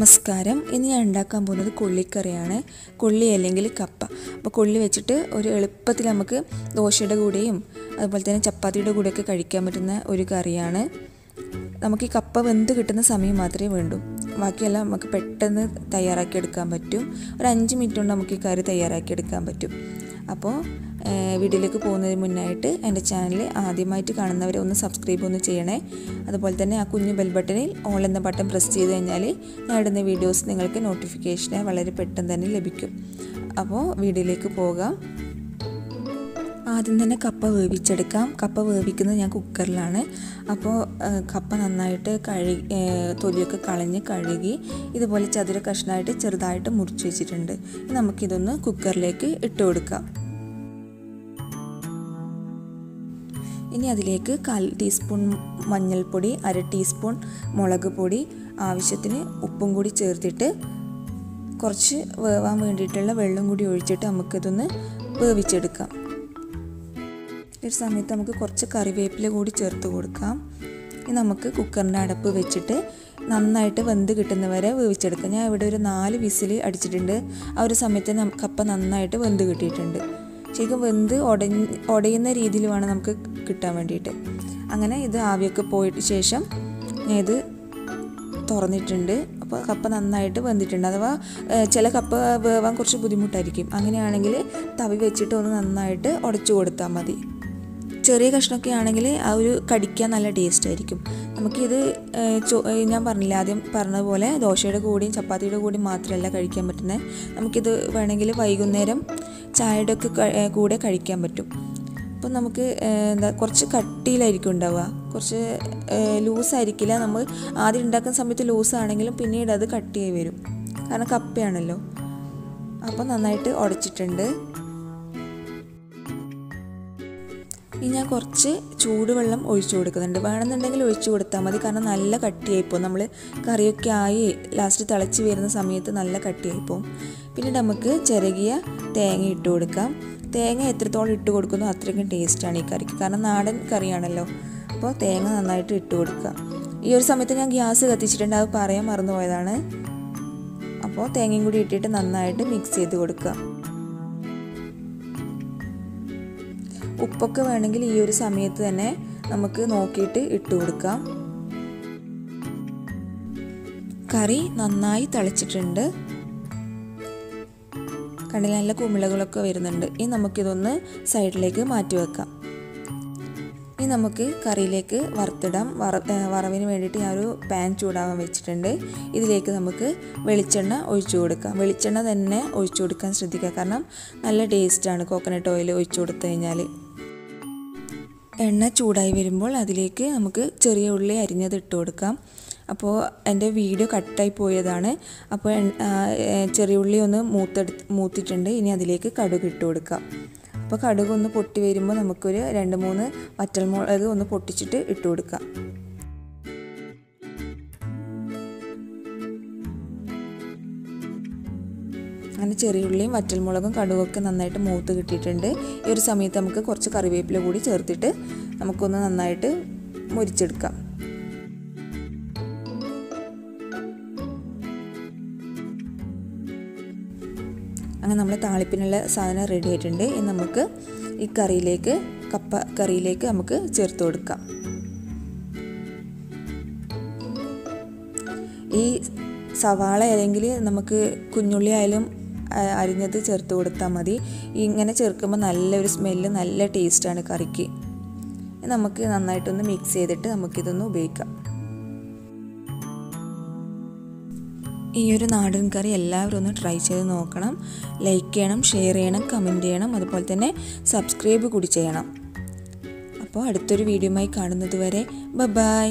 നമസ്കാരം. ഇന്ന് ഞാൻ ഉണ്ടാക്കാൻ പോകുന്നത് കൊള്ളിക്കറിയാണ്. കൊള്ളി അല്ലെങ്കിൽ കപ്പ. അപ്പോൾ കൊള്ളി വെച്ചിട്ട് ഒരു എളുപ്പത്തിൽ നമുക്ക് ദോശയുടെ കൂടെയും അതുപോലെ തന്നെ ചപ്പാത്തിയുടെ കൂടെയൊക്കെ കഴിക്കാൻ പറ്റുന്ന ഒരു കറിയാണ്. നമുക്ക് ഈ കപ്പ വെന്ത് കിട്ടുന്ന സമയം മാത്രമേ വേണ്ടൂ. ബാക്കിയെല്ലാം നമുക്ക് പെട്ടെന്ന് തയ്യാറാക്കി എടുക്കാൻ പറ്റും. ഒരു 5 മിനിറ്റ് കൊണ്ട് നമുക്ക് ഈ കറി തയ്യാറാക്കി എടുക്കാൻ പറ്റും. അപ്പോൾ വീഡിയോയിലേക്ക് പോകുന്നതിന് മുന്നായിട്ട് എൻ്റെ ചാനൽ ആദ്യമായിട്ട് കാണുന്നവരെ ഒന്ന് സബ്സ്ക്രൈബ് ഒന്ന് ചെയ്യണേ. അതുപോലെ തന്നെ ആ കുഞ്ഞു ബെൽ ബട്ടണിൽ ഓൾ എന്ന ബട്ടൺ പ്രസ് ചെയ്ത് കഴിഞ്ഞാൽ ഞാൻ ഇടുന്ന വീഡിയോസ് നിങ്ങൾക്ക് നോട്ടിഫിക്കേഷനെ വളരെ പെട്ടെന്ന് തന്നെ ലഭിക്കും. അപ്പോൾ വീഡിയോയിലേക്ക് പോകാം. ആദ്യം തന്നെ കപ്പ വേവിച്ചെടുക്കാം. കപ്പ വേവിക്കുന്നത് ഞാൻ കുക്കറിലാണ്. അപ്പോൾ കപ്പ നന്നായിട്ട് തൊലിയൊക്കെ കളഞ്ഞ് കഴുകി ഇതുപോലെ ചതുര കഷ്ണമായിട്ട് ചെറുതായിട്ട് മുറിച്ച് വെച്ചിട്ടുണ്ട്. നമുക്കിതൊന്ന് കുക്കറിലേക്ക് ഇട്ട് കൊടുക്കാം. ഇനി അതിലേക്ക് 1/4 ടീസ്പൂൺ മഞ്ഞൾപ്പൊടി, 1/2 ടീസ്പൂൺ മുളക് പൊടി, ആവശ്യത്തിന് ഉപ്പും കൂടി ചേർത്തിട്ട് കുറച്ച് വേവാൻ വേണ്ടിയിട്ടുള്ള വെള്ളം കൂടി ഒഴിച്ചിട്ട് നമുക്കിതൊന്ന് വേവിച്ചെടുക്കാം. ഈ സമയത്ത് നമുക്ക് കുറച്ച് കറിവേപ്പില കൂടി ചേർത്ത് കൊടുക്കാം. ഇനി നമുക്ക് കുക്കറിൻ്റെ അടപ്പ് വെച്ചിട്ട് നന്നായിട്ട് വെന്ത് കിട്ടുന്നവരെ വേവിച്ചെടുക്കാം. ഞാൻ ഇവിടെ ഒരു 4 വിസിൽ അടിച്ചിട്ടുണ്ട്. ആ ഒരു സമയത്ത് കപ്പ നന്നായിട്ട് വെന്ത് കിട്ടിയിട്ടുണ്ട്. ശരിക്കും വെന്ത് ഉടയുന്ന രീതിയിൽ വേണം നമുക്ക് കിട്ടാൻ വേണ്ടിയിട്ട്. അങ്ങനെ ഇത് ആവിയൊക്കെ പോയിട്ട് ശേഷം ഞാൻ ഇത് തുറന്നിട്ടുണ്ട്. അപ്പോൾ കപ്പ നന്നായിട്ട് വെന്തിട്ടുണ്ട്. അഥവാ ചില കപ്പ വേവാൻ കുറച്ച് ബുദ്ധിമുട്ടായിരിക്കും. അങ്ങനെയാണെങ്കിൽ തവി വെച്ചിട്ട് ഒന്ന് നന്നായിട്ട് ഉടച്ചു കൊടുത്താൽ മതി. ചെറിയ കഷ്ണമൊക്കെ ആണെങ്കിൽ ആ ഒരു കടിക്കാൻ നല്ല ടേസ്റ്റ് ആയിരിക്കും. നമുക്കിത് ഞാൻ പറഞ്ഞില്ല, ആദ്യം പറഞ്ഞതുപോലെ ദോശയുടെ കൂടെയും ചപ്പാത്തിയുടെ കൂടെയും മാത്രമല്ല കഴിക്കാൻ പറ്റുന്നത്. നമുക്കിത് വേണമെങ്കിൽ വൈകുന്നേരം ചായയുടെ ഒക്കെ കൂടെ കഴിക്കാൻ പറ്റും. അപ്പോൾ നമുക്ക് കുറച്ച് കട്ടിയിലായിരിക്കും ഉണ്ടാവുക, കുറച്ച് ലൂസായിരിക്കില്ല. നമ്മൾ ആദ്യം ഉണ്ടാക്കുന്ന സമയത്ത് ലൂസാണെങ്കിലും പിന്നീട് അത് കട്ടിയായി വരും, കാരണം കപ്പയാണല്ലോ. അപ്പോൾ നന്നായിട്ട് ഉടച്ചിട്ടുണ്ട്. ഇനി ഞാൻ കുറച്ച് ചൂടുവെള്ളം ഒഴിച്ചു കൊടുക്കുന്നുണ്ട്. വേണമെന്നുണ്ടെങ്കിൽ ഒഴിച്ചു കൊടുത്താൽ മതി, കാരണം നല്ല കട്ടിയായിപ്പോവും. നമ്മൾ കറിയൊക്കെ ആയി ലാസ്റ്റ് തിളച്ച് വരുന്ന സമയത്ത് നല്ല കട്ടിയായിപ്പോവും. പിന്നീട് നമുക്ക് ചിരകിയ തേങ്ങ ഇട്ട് കൊടുക്കാം. തേങ്ങ എത്രത്തോളം ഇട്ട് കൊടുക്കുന്നോ അത്രയ്ക്കും ടേസ്റ്റാണ് ഈ കറിക്ക്, കാരണം നാടൻ കറിയാണല്ലോ. അപ്പോൾ തേങ്ങ നന്നായിട്ട് ഇട്ട് കൊടുക്കുക. ഈ ഒരു സമയത്ത് ഞാൻ ഗ്യാസ് കത്തിച്ചിട്ടുണ്ട്, അത് പറയാൻ മറന്നുപോയതാണ്. അപ്പോൾ തേങ്ങയും കൂടി ഇട്ടിട്ട് നന്നായിട്ട് മിക്സ് ചെയ്ത് കൊടുക്കുക. ഉപ്പൊക്കെ വേണമെങ്കിൽ ഈ ഒരു സമയത്ത് തന്നെ നമുക്ക് നോക്കിയിട്ട് ഇട്ട് കൊടുക്കാം. കറി നന്നായി തിളച്ചിട്ടുണ്ട്. കണ്ടില്ല, നല്ല കുമിളകളൊക്കെ വരുന്നുണ്ട്. ഇനി നമുക്കിതൊന്ന് സൈഡിലേക്ക് മാറ്റി വെക്കാം. ഇനി നമുക്ക് കറിയിലേക്ക് വറുത്തിടാം. വറവിന് വേണ്ടിയിട്ട് ഞാനൊരു പാൻ ചൂടാവാൻ വെച്ചിട്ടുണ്ട്. ഇതിലേക്ക് നമുക്ക് വെളിച്ചെണ്ണ ഒഴിച്ചു കൊടുക്കാം. വെളിച്ചെണ്ണ തന്നെ ഒഴിച്ചു കൊടുക്കാൻ ശ്രദ്ധിക്കുക, കാരണം നല്ല ടേസ്റ്റാണ് കോക്കനട്ട് ഓയിൽ ഒഴിച്ചു കൊടുത്തു കഴിഞ്ഞാൽ. എണ്ണ ചൂടായി വരുമ്പോൾ അതിലേക്ക് നമുക്ക് ചെറിയ ഉള്ളി അരിഞ്ഞത് ഇട്ട് കൊടുക്കാം. അപ്പോൾ എൻ്റെ വീഡിയോ കട്ടായി പോയതാണ്. അപ്പോൾ ചെറിയ ഉള്ളി ഒന്ന് മൂത്തിട്ടുണ്ട്. ഇനി അതിലേക്ക് കടുക് ഇട്ട് കൊടുക്കാം. അപ്പോൾ കടുക് ഒന്ന് പൊട്ടി വരുമ്പോൾ നമുക്കൊരു 2-3 വറ്റൽമുളക് ഒന്ന് പൊട്ടിച്ചിട്ട് ഇട്ട് കൊടുക്കാം. അങ്ങനെ ചെറിയുള്ളിയും വറ്റൽമുളകും കടുകൊക്കെ നന്നായിട്ട് മൂത്ത് കിട്ടിയിട്ടുണ്ട്. ഈ ഒരു സമയത്ത് നമുക്ക് കുറച്ച് കറിവേപ്പില കൂടി ചേർത്തിട്ട് നമുക്കൊന്ന് നന്നായിട്ട് മുരിച്ചെടുക്കാം. അങ്ങനെ നമ്മൾ താളിപ്പിനുള്ള സാധനം റെഡി ആയിട്ടുണ്ട്. ഇനി നമുക്ക് ഈ കപ്പ കറിയിലേക്ക് നമുക്ക് ചേർത്ത് കൊടുക്കാം. ഈ സവാള അല്ലെങ്കിൽ നമുക്ക് കുഞ്ഞുള്ളി ആയാലും അരിഞ്ഞത് ചേർത്ത് കൊടുത്താൽ മതി. ഇങ്ങനെ ചേർക്കുമ്പോൾ നല്ലൊരു സ്മെല്ല്, നല്ല ടേസ്റ്റാണ് കറിക്ക്. നമുക്ക് നന്നായിട്ടൊന്ന് മിക്സ് ചെയ്തിട്ട് നമുക്കിതൊന്ന് ഉപയോഗിക്കാം. ഈ ഒരു നാടൻ കറി എല്ലാവരും ഒന്ന് ട്രൈ ചെയ്ത് നോക്കണം. ലൈക്ക് ചെയ്യണം, ഷെയർ ചെയ്യണം, കമൻറ്റ് ചെയ്യണം, അതുപോലെ തന്നെ സബ്സ്ക്രൈബ് കൂടി ചെയ്യണം. അപ്പോൾ അടുത്തൊരു വീഡിയോയുമായി കാണുന്നത് വരെ ബൈ.